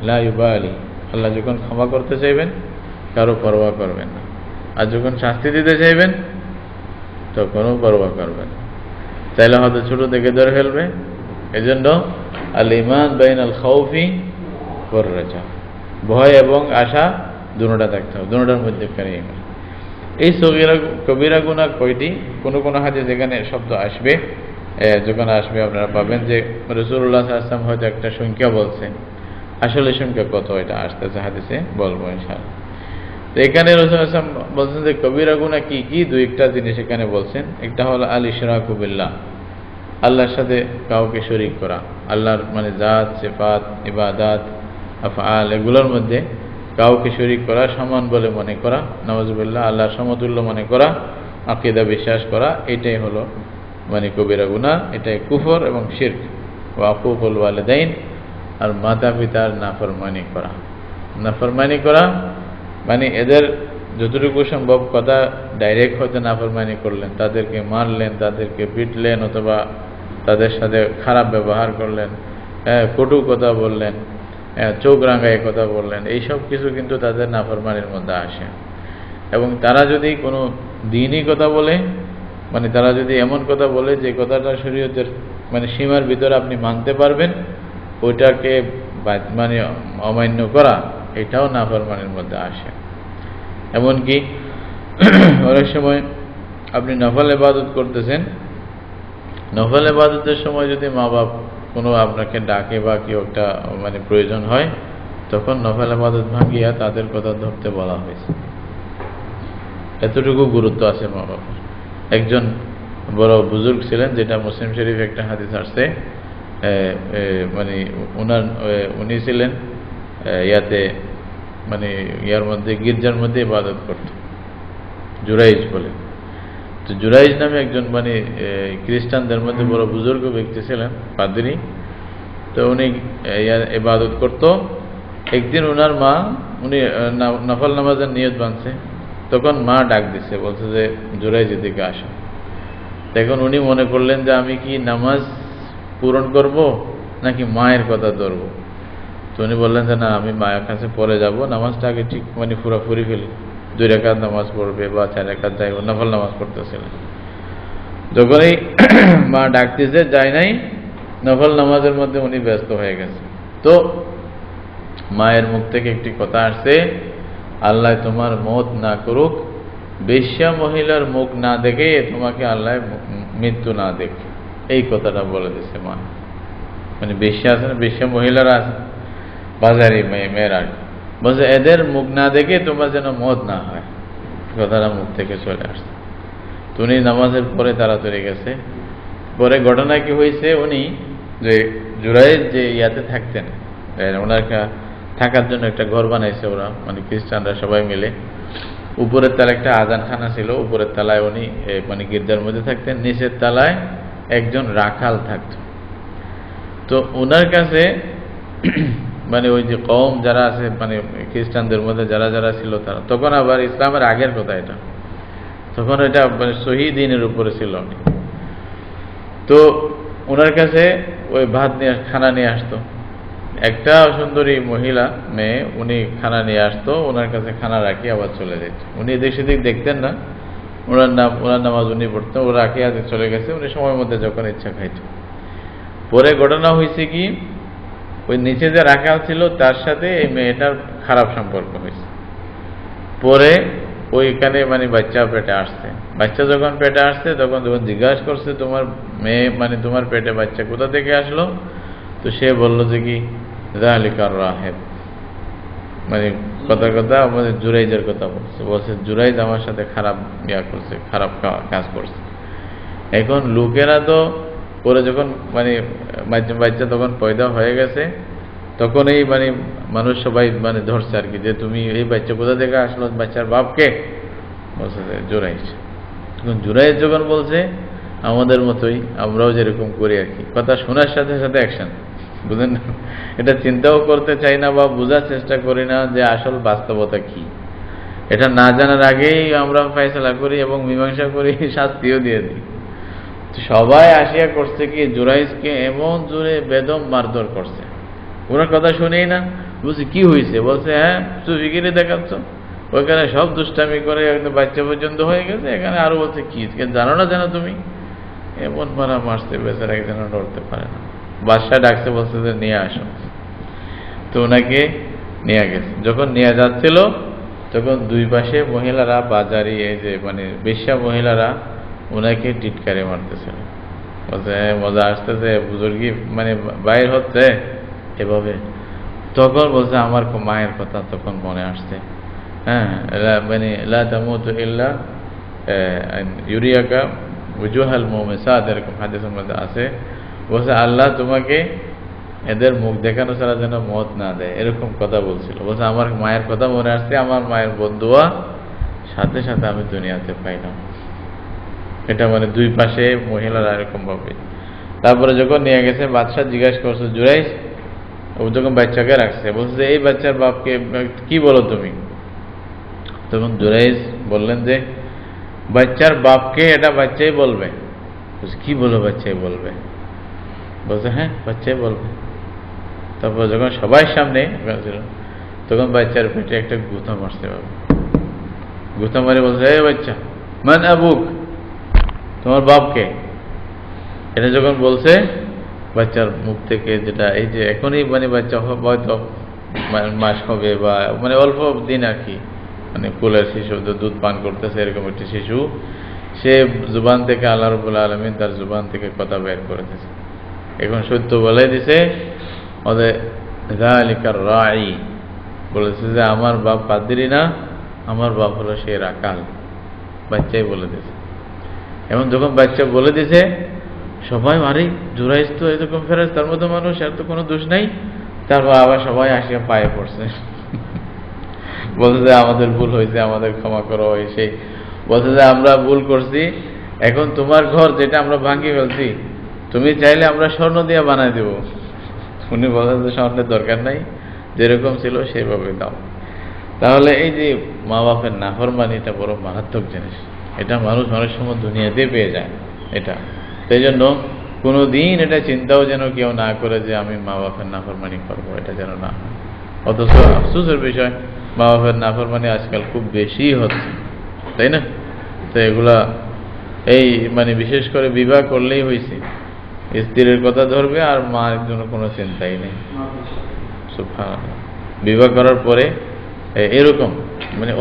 লা ইউবালি। আল্লাহ যখন ক্ষমা করতে চাইবেন কারো পরোয়া করবেন না, আর যখন শাস্তি দিতে চাইবেন তখনও পরোয়া করবেন না। চাইলে হয়তো ছোট থেকে ধরে ফেলবে। এজন্য আল ঈমান বাইনাল খাউফি ওয়ার রাজা, ভয় এবং আশা দুটোটা থাকতে হবে, দুটোটার মধ্যেখানে ঈমান। এই সগীরা কবিরা গুনাহ কয়টি? কোন কোন হাদিস যেখানে শব্দ আসবে, যখন আসবে আপনারা পাবেন যে রাসূলুল্লাহ সাল্লাল্লাহু আলাইহি ওয়াসাল্লাম হয়তো একটা সংখ্যা বলছেন, আসলে সংখ্যা কত এটা আসতেছে হাদিসে, বলবো ইনশাআল্লাহ। তো এখানে রাসূল সাল্লাল্লাহু আলাইহি ওয়াসাল্লাম বলছেন যে কবিরা গুনাহ কি কি, দুই একটা জিনিস এখানে বলছেন। একটা হলো আল ইশরাকু বিল্লাহ, আল্লাহর সাথে কাউকে শরীক করা, আল্লাহর জাত, সিফাত, ইবাদাত, আফআল এগুলোর মধ্যে কাউকে শরীক করা, সমান বলে মনে করা, নাউযুবিল্লাহ, আল্লাহর সমতুল্য মনে করা, আকীদা বিশ্বাস করা, এটাই হলো কবিরা গুনাহ। এটাই কুফর এবং শিরক। ওয়া উকুকুল ওয়ালিদাইন, আর মাতা পিতার নাফরমানি করা এদের যতটুকু সম্ভব কথা ডাইরেক্ট হয়তো নাফরমানি করলেন, তাদেরকে মারলেন, তাদেরকে পিটলেন, অথবা তাদের সাথে খারাপ ব্যবহার করলেন, কটু কথা বললেন, চোখ রাঙায় কথা বললেন, এইসব কিছু কিন্তু তাদের নাফরমানির মধ্যে আসে। এবং তারা যদি কোনো দ্বীনি কথা বলে, তারা যদি এমন কথা বলে যে কথাটা শরীয়তের সীমার ভিতরে আপনি মানতে পারবেন, ওইটাকে অমান্য করা, এটাও নাফরমানির মধ্যে আসে। এমনকি অনেক সময় আপনি নফল ইবাদত করতেছেন, নফল ইবাদতের সময় যদি মা বাপ কোনো আপনাকে ডাকে বা কি একটা প্রয়োজন হয়, তখন নফল ইবাদত ভাঙিয়া তাদের কথা ধরতে বলা হয়েছে। এতটুকু গুরুত্ব আছে মা বাবার। একজন বড় বুজুর্গ ছিলেন, যেটা মুসলিম শরীফ একটা হাদিস আসছে, উনি ছিলেন ইয়াতে ইয়ার মধ্যে গির্জার মধ্যে ইবাদত করত, জুরাইজ বলে। তো জুরাইজ নামে একজন খ্রিস্টানদের মধ্যে বড় বুজুর্গ ব্যক্তি ছিলেন, পাদ্রী। তো উনি ইবাদত করত। একদিন ওনার মা, উনি নফল নামাজের নিয়ত বাঁধছে, তখন মা ডাক দিছে, বলছে যে জুরাইজ এদিকে আসো। তখন উনি মনে করলেন যে আমি কি নামাজ পূরণ করব নাকি মায়ের কথা ধরব। তো উনি বললেন যে না, আমি মায়ের কাছে পরে যাব, নামাজটা আগে ঠিক মানে পুরাপুরি ফেলি, 2 রাকাত নামাজ পড়বে বা 4 রাকাত যাই নফল নামাজ পড়তেছিলেন। যখনই মা ডাকতেছে যায় নাই, নফল নামাজের মধ্যে উনি ব্যস্ত হয়ে গেছে। তো মায়ের মুখ থেকে একটি কথা আসছে, আল্লাহ তোমার মওত না করুক, বেশ্যা মহিলার মুখ না দেখে তোমাকে আল্লাহ মৃত্যু না দেখে, এই কথাটা বলে দিছে মা। মানে বেশ্যা আছে না, বেশ্যা মহিলারা আছে, বাজারি মেয়েরা, বলছে এদের মুখ না দেখে তোমার যেন মওত না হয়, কথাটা মুখ থেকে চলে আসছে। তো উনি নামাজের পরে তাড়াতাড়ি গেছে। পরে ঘটনা কি হয়েছে, উনি যে জুরাইজ যে ইয়াতে থাকতেন, ওনার থাকার জন্য একটা ঘর বানাইছে ওরা, মানে খ্রিস্টানরা সবাই মিলে। উপরের তলায় একটা আজানখানা ছিল, উপরের তলায় উনি মানে গির্জার মধ্যে থাকতেন, নিচের তলায় একজন রাখাল থাকত। তো ওনার কাছে মানে ওই যে কওম যারা আছে, মানে খ্রিস্টানদের মধ্যে যারা যারা ছিল তারা, তখন আবার ইসলামের আগের কথা এটা, তখন এটা মানে শহীদ দিনের উপরে ছিল। তো ওনার কাছে ওই ভাত নিয়ে খানা নিয়ে আসতো, একটা সুন্দরী মহিলা মেয়ে, উনি খানা নিয়ে আসতো, ওনার কাছে খানা রাখি আবার চলে যেত। উনি এদিক সেদিক দেখতেন না, ওনার নামাজ উনি পড়তেন, ও রাখি আজ চলে গেছে, উনি সময়ের মধ্যে যখন ইচ্ছা খাইত। পরে ঘটনা হয়েছে কি, ওই নিচে যে রাখা ছিল তার সাথে এই মেয়েটার খারাপ সম্পর্ক হয়েছে। পরে ওইখানে মানে বাচ্চা পেটে আসছে, বাচ্চা যখন পেটে আসছে তখন জিজ্ঞাসা করছে তোমার মেয়ে মানে তোমার পেটে বাচ্চা কোথা থেকে আসলো? তো সে বললো যে কি যালিকার রাহেব, মানে কথা আমাদের জুরাইজের কথা বলছে জুরাইজ আমার সাথে খারাপ ইয়া করছে, খারাপ কাজ করছে। এখন লোকেরা তো পরে যখন মানে বাচ্চা তখন পয়দা হয়ে গেছে, তখন এই মানে মানুষ সবাই মানে ধরছে আর কি, যে তুমি এই বাচ্চা কোথা থেকে আসলো, বাচ্চার বাপকে? বলছে যে জুরাইজ। তখন জুরাইজ যখন বলছে আমাদের মতোই আমরাও যেরকম করি আর কি, কথা শোনার সাথে সাথে অ্যাকশন, বুঝেন না? এটা চিন্তাও করতে চাই না বা বোঝার চেষ্টা করি না যে আসল বাস্তবতা কি। এটা না জানার আগেই আমরা ফয়সালা করি এবং মীমাংসা করি, শাস্তিও দিয়ে দিই। সবাই আসিয়া করছে কি, জুরাইজকে এমন জোরে বেদম মারধর করছে, ওনার কথা শুনেই না। বলছে কি হয়েছে? বলছে হ্যাঁ সুফিগিরি দেখাচ্ছ, ওইখানে সব দুষ্টামি করে একদম বাচ্চা পর্যন্ত হয়ে গেছে, এখানে আরো বলছে কি জানো না জানো তুমি? এমন মারা মারছে, বেচারা একজন লড়তে পারে না। বাদশাহ ডাকছে, বলছে যে নিয়ে আসো। তো ওনাকে নিয়ে গেছে। যখন নিয়ে যাচ্ছিল তখন দুই পাশে মহিলারা, বাজারি এই যে মানে বেশ্যা মহিলারা ওনাকে টিটকারে মারতেছিল, বলছে মজা আসতেছে, বুজুর্গি মানে বাইর হচ্ছে এভাবে। তখন বলছে আমার মায়ের কথা তখন মনে আসছে, হ্যাঁ মানে লা তামুতু ইল্লা ইউরিয়াকা উজুহাল মুমিসাত, এরকম হাদিসের মধ্যে আছে। বলছে আল্লাহ তোমাকে এদের মুখ দেখানো ছাড়া যেন মত না দেয়, এরকম কথা বলছিল। বলছে আমার মায়ের কথা মনে আসছে, আমার মায়ের বদুয়া সাথে সাথে আমি দুনিয়াতে পাইলাম। এটা মানে দুই পাশে মহিলারা এরকম ভাবে। তারপরে যখন নিয়ে গেছে, বাদশাহ জিজ্ঞাসা করছে জুরাইজ, ও যখন বাচ্চাকে রাখছে, বলছে এই বাচ্চার বাপকে কি বলো তুমি? তখন জুরাইজ বললেন যে বাচ্চার বাপকে এটা বাচ্চাই বলবে। কি বলো বাচ্চাই বলবে? বলছে হ্যাঁ বাচ্চাই বলবে। তারপর যখন সবাই সামনে তখন বাচ্চার পেটে একটা গুঁতা মারছে, গুঁতা মারে বলছে এই বাচ্চা মান আবুক, তোমার বাপকে? এটা যখন বলছে, বাচ্চার মুখ থেকে যেটা এই যে এখনই মানে বাচ্চা হয়তো মাস হবে বা মানে অল্প দিন আর কি, মানে কোলের শিশু দুধ পান করতেছে এরকম একটি শিশু, সে জুবান থেকে আল্লাহ রাব্বুল আলামিন তার জুবান থেকে কথা বের করে দিয়েছে। এখন সত্য বলে দিছে, ওদের যালিকার রাঈ বলেছে যে আমার বাপ পাদ্রী না, আমার বাপ হলো সে রাখাল। বাচ্চাই বলে দিয়েছে। এবং যখন বাচ্চা বলে দিছে, সবাই মারি জুরাইজ তো এরকম ফেরেশতার মতো মানুষ, আর তো কোনো দোষ নাই। তারপর আবার সবাই আসিয়া পায়ে পড়ছে, বলছে যে আমাদের ভুল হয়েছে, আমাদের ক্ষমা করো। সেই বলছে যে আমরা ভুল করছি, এখন তোমার ঘর যেটা আমরা ভাঙিয়ে ফেলছি, তুমি চাইলে আমরা স্বর্ণ দিয়ে বানাই দেব। উনি বলছেন যে স্বর্ণের দরকার নাই, যেরকম ছিল সেভাবে দাও। তাহলে এই যে মা বাপের নাফরমানি, এটা বড় মারাত্মক জিনিস। এটা মানুষ অনেক সময় দুনিয়াতে পেয়ে যায় এটা। সেই জন্য কোনোদিন এটা চিন্তাও যেন কেউ না করে যে আমি মা বাপের নাফরমানি করবো, এটা যেন না হয়। অথচ আফসোসের বিষয়, মা বাপের নাফরমানি আজকাল খুব বেশি হচ্ছে, তাই না? তো এগুলা এই বিশেষ করে বিবাহ করলেই হয়েছে, স্ত্রীর কথা ধরবে আর মার জন্য কোনো চিন্তাই নেই। সুবহানাল্লাহ। বিবাহ করার পরে এরকম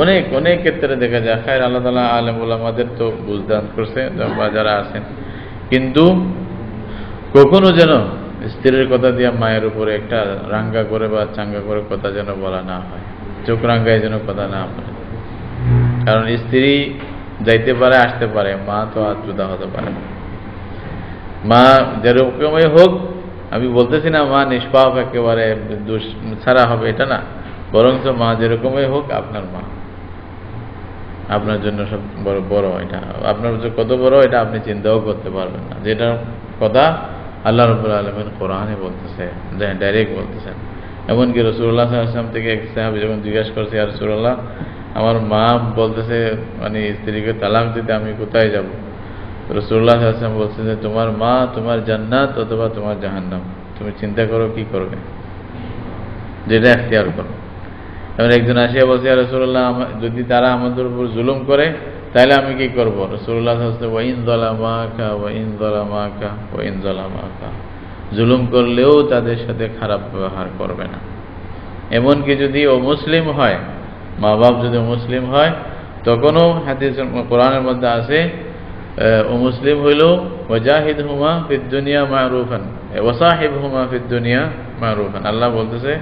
অনেক অনেক ক্ষেত্রে দেখা যায়। খায়ের আল্লাহ তাআলা আলেম ওলামাদের তো বুঝদান করছে বা যারা আছেন, কিন্তু কখনো যেন স্ত্রীর কথা দিয়ে মায়ের উপরে একটা রাঙ্গা করে বা চাঙ্গা করে কথা যেন বলা না হয়, চোখ রাঙ্গায় যেন কথা না বলে। কারণ স্ত্রী যাইতে পারে আসতে পারে, মা তো আর জুদা হতে পারে না। মা যেরকমই হোক, আমি বলতেছি না মা নিষ্পাপ একেবারে দোষ ছাড়া হবে, এটা না, বরঞ্চ মা যেরকমই হোক আপনার মা, আপনার জন্য সব বড়। এটা আপনার কত বড় এটা আপনি চিন্তাও করতে পারবেন না, যেটা কথা আল্লাহ রাব্বুল আলামিন কোরআনে বলতেছে, ডাইরেক্ট বলতেছেন। এমনকি রাসূলুল্লাহ সাল্লাল্লাহু আলাইহি ওয়াসাল্লাম থেকে এক সাহাবী যখন জিজ্ঞাসা করছে, ইয়া রাসূলুল্লাহ, আমার মা বলতেছে স্ত্রীকে তালাক দিতে, আমি কোথায় যাব? রাসূলুল্লাহ সাল্লাল্লাহু আলাইহি ওয়াসাল্লাম বলছেন যে তোমার মা তোমার জান্নাত অথবা তোমার জাহান্নাম, তুমি চিন্তা করো কি করবে, যেটা এখতিয়ার করো। এবার একজন আসিয়া বলছে, ইয়া রাসূলুল্লাহ, যদি তারা আমাদের উপর জুলুম করে তাহলে আমি কি করব? রাসূলুল্লাহ সাল্লাল্লাহু আলাইহি ওয়াসাল্লাম ওয়াইন যালামাকা ওয়াইন যালামাকা ওয়াইন যালামাকা, জুলুম করলেও তাদের সাথে খারাপ ব্যবহার করবে না। এমনকি যদি ও মুসলিম হয়, মা বাপ যদি মুসলিম হয়, তখনও হাদিস কোরআনের মধ্যে আছে, ও মুসলিম হইলেও ওয়াজাহিদহুমা ফিদ দুনিয়া মারুফান ওয়া সাহিবহুমা ফিদ দুনিয়া মারুফান। আল্লাহ বলতেছে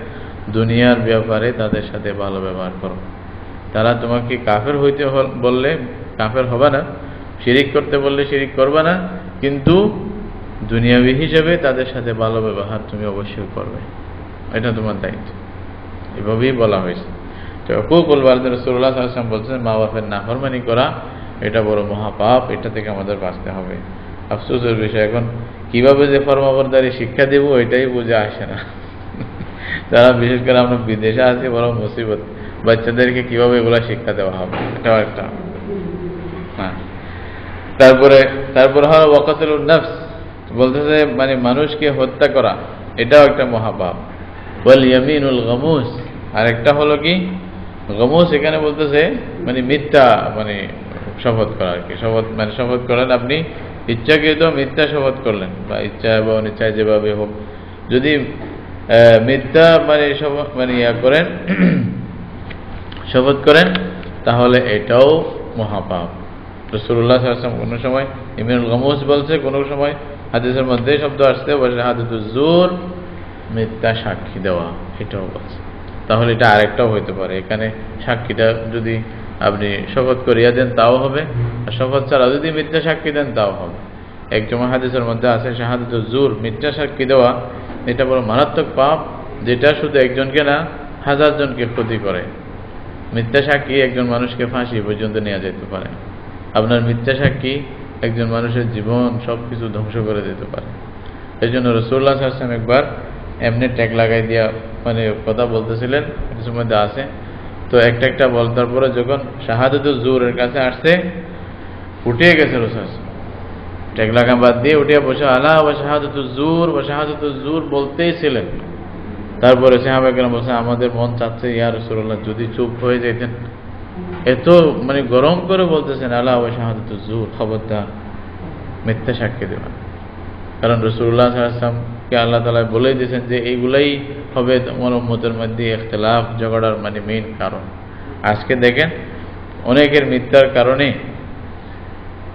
দুনিয়ার ব্যাপারে তাদের সাথে ভালো ব্যবহার করো। তারা তোমাকে কাফের হইতে বললে কাফের হবে না, শিরিক করতে বললে শিরিক করবে না, কিন্তু দুনিয়াবি হিসেবে তাদের সাথে ভালো ব্যবহার তুমি অবশ্যই করবে, এটা তোমার দায়িত্ব। এভাবেই বলা হয়েছে। তো হুকুকুল ওয়ালিদাইন, রাসূলুল্লাহ সাল্লাল্লাহু আলাইহি ওয়াসাল্লাম বলছেন মা বাপের নাফরমানি করা এটা বড় মহাপাপ, এটা থেকে আমাদের বাঁচতে হবে। আফসোসের বিষয়, এখন কিভাবে যে ফরমাবরদারি শিক্ষা দেব এটাই বুঝে আসে না। তারা বিশেষ করে আমরা বিদেশে আছি, বড় মুসিবত, বাচ্চাদেরকে কিভাবে এগুলা শিক্ষা দেওয়া হবে, এটাও একটা। হ্যাঁ, তারপরে হলো ওয়াকাতুল নাফস, বলতেছে মানুষকে হত্যা করা, এটাও একটা মহাপাপ। ওয়াল ইয়ামিনুল গামুস, আর একটা হলো কি গামুস, এখানে বলতেছে মিথ্যা শপথ করা আর কি। শপথ করেন আপনি, ইচ্ছাকৃত মিথ্যা শপথ করলেন, বা ইচ্ছা বা অনিচ্ছায় যেভাবে হোক, যদি মিথ্যা করেন, শপথ করেন, তাহলে এটাও মহাপাপ। রাসূলুল্লাহ সাল্লাল্লাহু আলাইহি ওয়াসাল্লাম কোনো সময় ইমিনুল গামুস বলছে, কোনো সময় হাদিসের মধ্যে শব্দ আসছে শাহাদাতুজ জুর, মিথ্যা সাক্ষী দেওয়া, এটাও বলছে। তাহলে এটা আরেকটাও হইতে পারে। এখানে সাক্ষীটা যদি আপনি শপথ করিয়া দেন তাও হবে, আর শপথ ছাড়া যদি মিথ্যা সাক্ষী দেন তাও হবে। একজন হাদিসের মধ্যে আছে শাহাদাতুজ জুর, মিথ্যা সাক্ষী দেওয়া, এটা বড় মারাত্মক পাপ, যেটা শুধু একজনকে না 1000 জনকে ক্ষতি করে। মিথ্যা সাক্ষী একজন মানুষকে ফাঁসি পর্যন্ত নিয়ে যেতে পারে। আপনার মিথ্যা সাক্ষী একজন মানুষের জীবন সবকিছু ধ্বংস করে দিতে পারে। এই জন্য রাসূলুল্লাহ সাল্লাল্লাহু আলাইহি ওয়াসাল্লাম একবার এমনি ট্যাগ লাগাই দিয়া কথা বলতেছিলেন, কিছু মধ্যে আছে। তো একটা বলতার পরে যখন শাহাদাতুজ জুরের কাছে আসছে, উঠে গেছে রাসূল, ট্যাগ লাগা বাদ দিয়ে উঠে বসে আলা ওয়া শাহাদাতুজ জুর ওয়া শাহাদাতুজ জুর বলতেই ছিলেন। তারপরে সাহাবায়ে কেরাম বলছে, আমাদের মন চাচ্ছে ইয়া রাসূলুল্লাহ যদি চুপ হয়ে যেতেন। এত গরম করে বলতেছেন আলা ওয়া শাহাদাতুজ জুর, খবরদার মিথ্যা সাক্ষী দেবেন। কারণ রাসূলুল্লাহ সাল্লাল্লাহু আলাইহি ওয়াসাল্লামকে আল্লাহ তাআলা বলেই দিয়েছেন যে এইগুলাই হবে তোমার উম্মতের মধ্যে ইখতিলাফ ঝগড়ার মেইন কারণ। আজকে দেখেন অনেকের মিথ্যার কারণে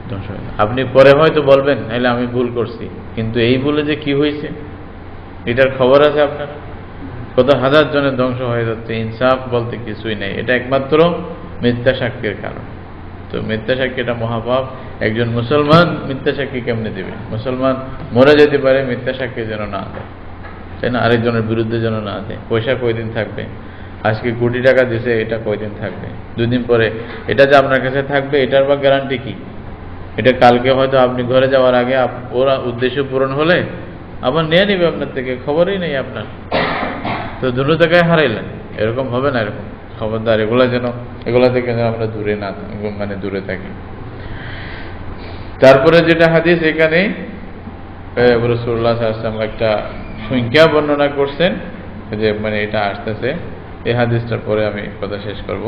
ধ্বংস হয়। আপনি পরে হয়তো বলবেন নাহলে আমি ভুল করছি, কিন্তু এই বলে যে কি হয়েছে এটার খবর আছে আপনার? কত হাজার জনের ধ্বংস হয়ে যাচ্ছে, ইনসাফ বলতে কিছুই নেই। এটা একমাত্র মিথ্যা সাক্ষীর কারণ। তো মিথ্যা সাক্ষী এটা মহাপাপ। একজন মুসলমান মিথ্যা সাক্ষী কেমনে দিবে? মুসলমান মরে যেতে পারে, মিথ্যা সাক্ষী যেন না দেয়, তাই না? আরেকজনের বিরুদ্ধে যেন না দেয়। পয়সা কয়দিন থাকবে? আজকে কোটি টাকা দিছে, এটা কয়দিন থাকবে? 2 দিন পরে এটা যে আপনার কাছে থাকবে, এটার বা গ্যারান্টি কি? এটা কালকে হয়তো আপনি ঘরে যাওয়ার আগে ওরা উদ্দেশ্য পূরণ হলে আবার নিয়ে নিবে আপনার থেকে, খবরই নেই আপনার। তো দুটো টাকায় হারাইলেন, এরকম হবে না। এরকম খবরদার, এগুলা থেকে যেন আমরা দূরে না দূরে থাকি। তারপরে যেটা হাদিস, এখানে রাসূলুল্লাহ সাল্লাল্লাহু আলাইহি ওয়াসাল্লাম একটা সংখ্যা বর্ণনা করছেন যে মানে এটা আসতেছে। এই হাদিসটার পরে আমি কথা শেষ করব।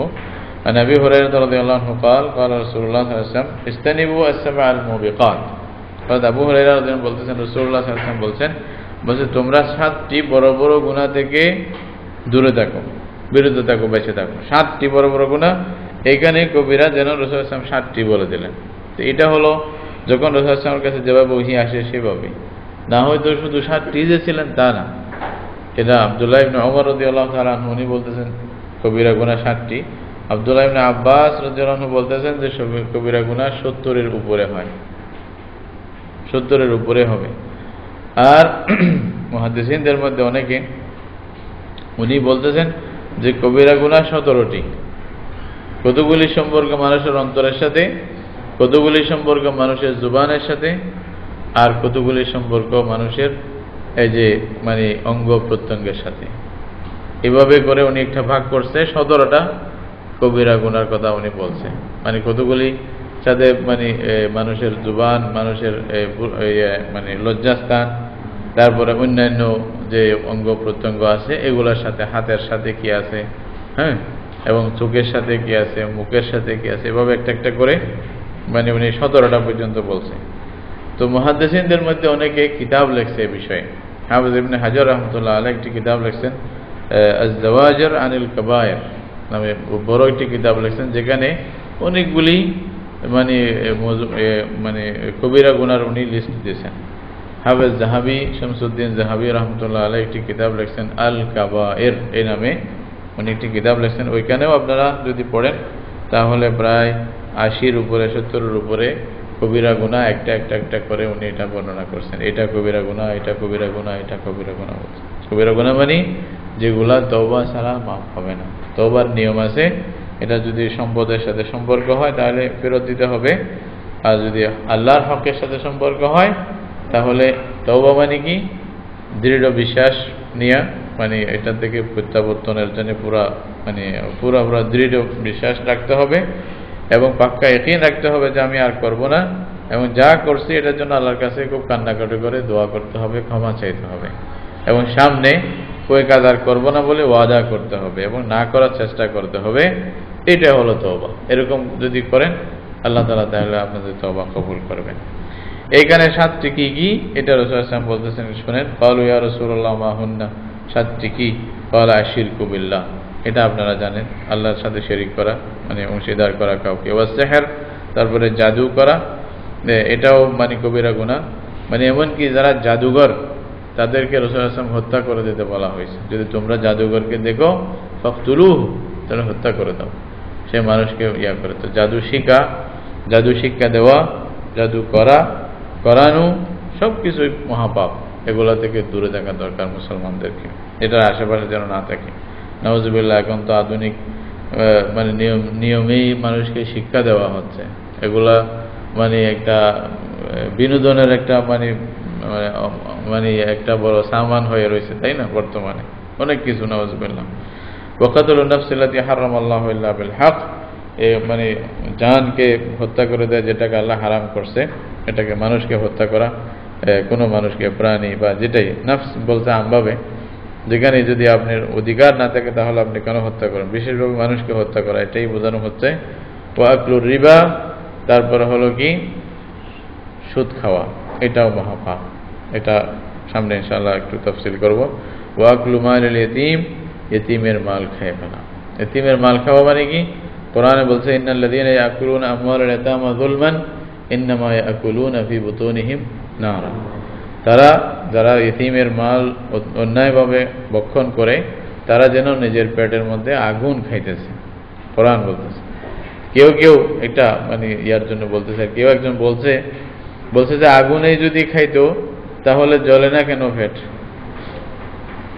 عن أبي هريرة رضي الله عنه قال قال رسول الله صلى الله عليه وسلم اجتنبوا السبع الموبقات। আবু হুরায়রা রাদিয়াল্লাহু আনহু বলতেছেন রাসূলুল্লাহ সাল্লাল্লাহু আলাইহি ওয়াসাল্লাম বলছে তোমরা 7টি বড় বড় গুনাহ থেকে দূরে থাকো, বিরত থাকো, বেঁচে থাকো। 7টি বড় বড় গুনাহ, এখানে কবিরা যেন রাসূলুল্লাহ সাল্লাল্লাহু আলাইহি ওয়াসাল্লাম 7টি বলে দিলেন। তো এটা হলো যখন রাসূলুল্লাহ সাল্লাল্লাহু আলাইহি ওয়াসাল্লামের কাছে যেভাবে ওহী আসে সেভাবে, না হয়তো শুধু 7টি যে ছিলেন তা না। এটা আব্দুল্লাহ ইবনে ওমর রাদিয়াল্লাহু তাআলা আনহু উনি বলতেছেন কবিরা গুনাহ 7টি। আব্দুল্লাহ ইবনে আব্বাস রাদিয়াল্লাহু আনহু বলতেছেন যে কবিরা গুনাহ 70-এর উপরে হয়, 70-এর উপরে হবে। আর মুহাদ্দিসিনদের মধ্যে অনেকে উনি বলতেছেন যে কবিরা গুনাহ 17টি। কতগুলি সম্পর্ক মানুষের অন্তরের সাথে, কতগুলি সম্পর্ক মানুষের জুবানের সাথে, আর কতগুলি সম্পর্ক মানুষের এই যে মানে অঙ্গ প্রত্যঙ্গের সাথে। এভাবে করে উনি একটা ভাগ করছে, 17টা কবিরা গুনার কথা উনি বলছে। মানে কতগুলি সাথে মানে মানুষের জুবান, মানুষের মানে লজ্জাস্থান, তারপরে অন্যান্য যে অঙ্গ প্রত্যঙ্গ আছে এগুলোর সাথে, হাতের সাথে কি আছে, হ্যাঁ, এবং চোখের সাথে কি আছে, মুখের সাথে কি আছে, এভাবে একটা একটা করে মানে উনি 17টা পর্যন্ত বলছে। তো মুহাদ্দিসিনদের মধ্যে অনেকে কিতাব লেখছে এই বিষয়ে। হাফিজ ইবনে হাজার রাহমাতুল্লাহ আলাইহি একটি কিতাব লিখছেন আজ-জাওয়াজির আনিল কাবায়ের নামে, বড় একটি কিতাব লিখছেন, যেখানে অনেকগুলি মানে মানে কবিরা গুনার উনি লিস্ট দিয়েছেন। হাফেজ জাহাবি, শামসুদ্দিন জাহাবি রহমতুল্লাহ আলাইহি একটি কিতাব লিখছেন আল কাবায়ের এই নামে, উনি একটি কিতাব লিখছেন। ওইখানেও আপনারা যদি পড়েন তাহলে প্রায় 80-র উপরে, 70-এর উপরে কবিরা গুনাহ একটা একটা একটা করে উনি এটা বর্ণনা করছেন। এটা কবিরা গুনাহ, এটা কবিরা গুনাহ, এটা কবিরা গুনাহ বলছে। কবিরা গুনাহ মানে যেগুলা তওবা ছাড়া মাফ হবে না। তওবার নিয়ম আছে, এটা যদি সম্পদের সাথে সম্পর্ক হয় তাহলে ফেরত দিতে হবে, আর যদি আল্লাহর হকের সাথে সম্পর্ক হয় তাহলে তওবা মানে কি দৃঢ় বিশ্বাস নিয়ে মানে এটা থেকে প্রত্যাবর্তনের জন্য পুরা দৃঢ় বিশ্বাস রাখতে হবে এবং পাক্কা ইয়াকিন রাখতে হবে যে আমি আর করব না, এবং যা করছি এটার জন্য আল্লাহর কাছে খুব কান্নাকাটি করে দোয়া করতে হবে, ক্ষমা চাইতে হবে, এবং সামনে কোই কাজ আর করবো না বলে ওয়াদা করতে হবে এবং না করার চেষ্টা করতে হবে। এটা হলো তওবা। এরকম যদি করেন আল্লাহ তাআলা তাহলে আপনাদের তওবা কবুল করবেন। এইখানে 7টি কি কি এটা রাসূল সাল্লাল্লাহু আলাইহি ওয়াসাল্লাম বলতেছেন, শুনেন। ক্বালু ইয়া রাসূলুল্লাহ মা হুন্না, 7টি কি? ক্বালা আশিরকু বিল্লাহ, এটা আপনারা জানেন, আল্লাহর সাথে শরীক করা মানে অংশীদার করা কাউকে। ওয়া সিহর, তারপরে জাদু করা, এটাও মানে কবিরা গুনাহ। মানে এমনকি যারা জাদুঘর তাদেরকে রাসূল সাল্লাল্লাহু আলাইহি ওয়াসাল্লাম হত্যা করে দিতে বলা হয়েছে। যদি তোমরা জাদুঘরকে দেখো ফাকতুলুহু, তাহলে হত্যা করে দাও, সে মানুষকে ইয়া করে। তো জাদু শিক্ষা দেওয়া, জাদু করানো সব কিছুই মহাপাপ। এগুলা থেকে দূরে থাকা দরকার মুসলমানদেরকে, এটার আশেপাশে যেন না থাকে। নাউজুবিল্লাহ, এখন তো আধুনিক মানে নিয়মেই মানুষকে শিক্ষা দেওয়া হচ্ছে। এগুলা মানে একটা বিনোদনের একটা মানে একটা বড় সামান হয়ে রয়েছে, তাই না? বর্তমানে অনেক কিছু। নাউজুবিল্লাহ। ওয়াকাতুলুন নাফসিল্লাতী হারামাল্লাহু ইল্লা বিল হক, মানে জানকে হত্যা করে দেয় যেটাকে আল্লাহ হারাম করছে, এটাকে মানুষকে হত্যা করা, কোনো মানুষকে, প্রাণী বা যেটাই নফস বলছে আমভাবে, যেখানে যদি আপনার অধিকার না থাকে তাহলে আপনি কেন হত্যা করেন, বিশেষভাবে মানুষকে হত্যা করা, এটাই বোঝানো হচ্ছে। ওয়াকলুর রিবা, তারপরে হলো কি সুদ খাওয়া, এটাও মহাপাপ। এটা সামনে ইনশাআল্লাহ একটু তাফসীল করব। ওয়াকলু মালিল ইয়াতীম, ইতিমের মাল খেয়ে ফেলা। ইতিমের মাল খাওয়া মানে কি? কোরআনে বলছে ইন্নাল্লাযীনা ইয়াকুলুনা আমওয়ালাল ইয়াতামা যুলমান ইন্নামা ইয়াকুলুনা ফি বুতুনিহিম নারা। তারা যারা ইতিমের মাল অন্যায়ভাবে ভক্ষণ করে তারা যেন নিজের পেটের মধ্যে আগুন খাইতেছে, কোরআন বলতেছে। কেউ এটা মানে ইয়ার জন্য বলতেছে, কেউ একজন বলছে যে আগুনেই যদি খাইতো তাহলে জ্বলে না কেন পেট?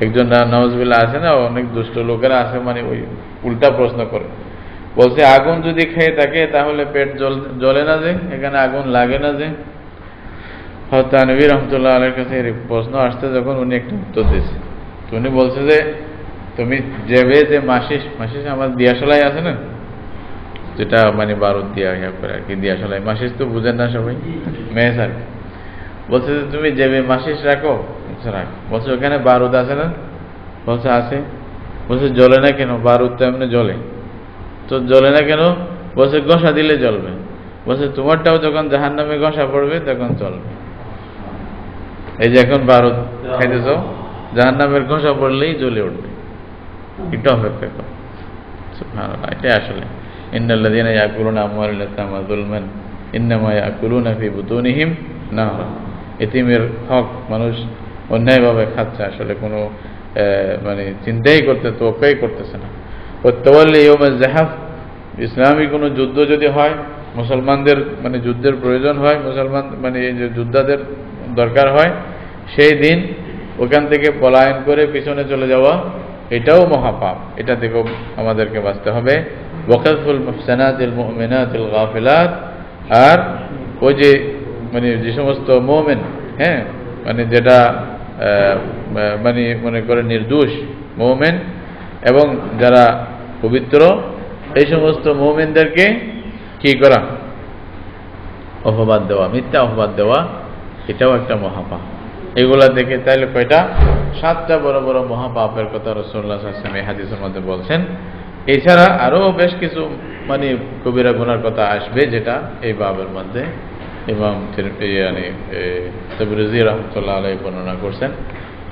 একজন নাউজুবিল্লাহ আছে না, অনেক দুষ্ট লোকেরা আছে, মানে ওই উল্টা প্রশ্ন করে বলছে আগুন যদি খেয়ে থাকে তাহলে পেট জ্বলে না যে, এখানে আগুন লাগে না যে? তানভীর রহমতুল্লাহ আলাইহির কাছে এই প্রশ্ন আসতে যখন উনি একটা উত্তর দিয়েছে, তো উনি বলছে যে তুমি যে মাসিস আমার দিয়াশলাই আছে না, যেটা মানে বারুদ দিয়া ইয়া করে আর কি, দিয়াশলাই, মাসিস তো বুঝেন না সবাই, মেস আর কি। বলছে যে তুমি জেবে মাসিস রাখো, রাখো। বলছে ওখানে বারুদ আছে না? বলছে আছে। বলছে জ্বলে না কেন? বারুদ তো এমনি জ্বলে। তো জ্বলে না কেন? বলছে ঘষা দিলে জ্বলবে। বলছে তোমারটাও যখন জাহান্নামে ঘষা পড়বে তখন চলবে। এই যে এখন বারুদ খাইতেছ, জাহান্নামের ঘষা পড়লেই জ্বলে উঠবে, একটু অপেক্ষা করো। সুবহানাল্লাহ, এটাই আসলে ইন্নাল্লাযীনা ইয়াকুলুনা আমওয়ালাল ইয়াতামা যুলমান ইন্নামা ইয়াকুলুনা ফি বুতুনিহিম নারা। এতিমের হক মানুষ অন্যায়ভাবে খাচ্ছে, আসলে কোনো মানে চিন্তাই তোয়াক্কাই করতেছে না। ওয়াতাওয়াল্লি ইয়াওমাজ যাহাফ, ইসলামী কোনো যুদ্ধ যদি হয়, মুসলমানদের মানে যুদ্ধের প্রয়োজন হয়, মুসলমান মানে এই যে যোদ্ধাদের দরকার হয়, সেই দিন ওখান থেকে পলায়ন করে পিছনে চলে যাওয়া এটাও মহাপাপ। এটা থেকেও আমাদেরকে বাঁচতে হবে। ওয়াকাযফুল মুহসানাতিল মুমিনাতিল গাফিলাত, আর ওই যে মানে যে সমস্ত মুমিন, হ্যাঁ, মানে যেটা মানে মনে করে নির্দোষ মুমিন এবং যারা পবিত্র, এই সমস্ত মুমিনদেরকে কি করা? অপবাদ দেওয়া, মিথ্যা অপবাদ দেওয়া, এটাও একটা মহাপাপ। এগুলা দেখে তাইলে কয়টা? 7টা বড় বড় মহাপাপের কথা রাসূলুল্লাহ সাল্লাল্লাহু আলাইহি ওয়াসাল্লাম এই হাদিসের মধ্যে বলছেন। এছাড়া আরো বেশ কিছু মানে কবিরা গুনার কথা আসবে, যেটা এই বাবের মধ্যে ইমাম তাবরিজি রাহমাতুল্লাহ আলাইহি বর্ণনা করছেন।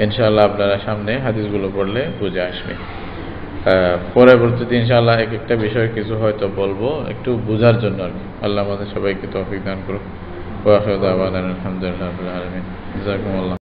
ইনশাআল্লাহ আপনারা সামনে হাদিসগুলো পড়লে বুঝে আসবে। পরবর্তীতে ইনশাআল্লাহ এক একটা বিষয় কিছু হয়তো বলবো, একটু বোঝার জন্য আর কি। আল্লাহ আমাদের সবাইকে তৌফিক দান করুক। ওয়া আখিরু দাওয়ানা আলহামদুলিল্লাহি রাব্বিল আলামিন। জাযাকুমুল্লাহ।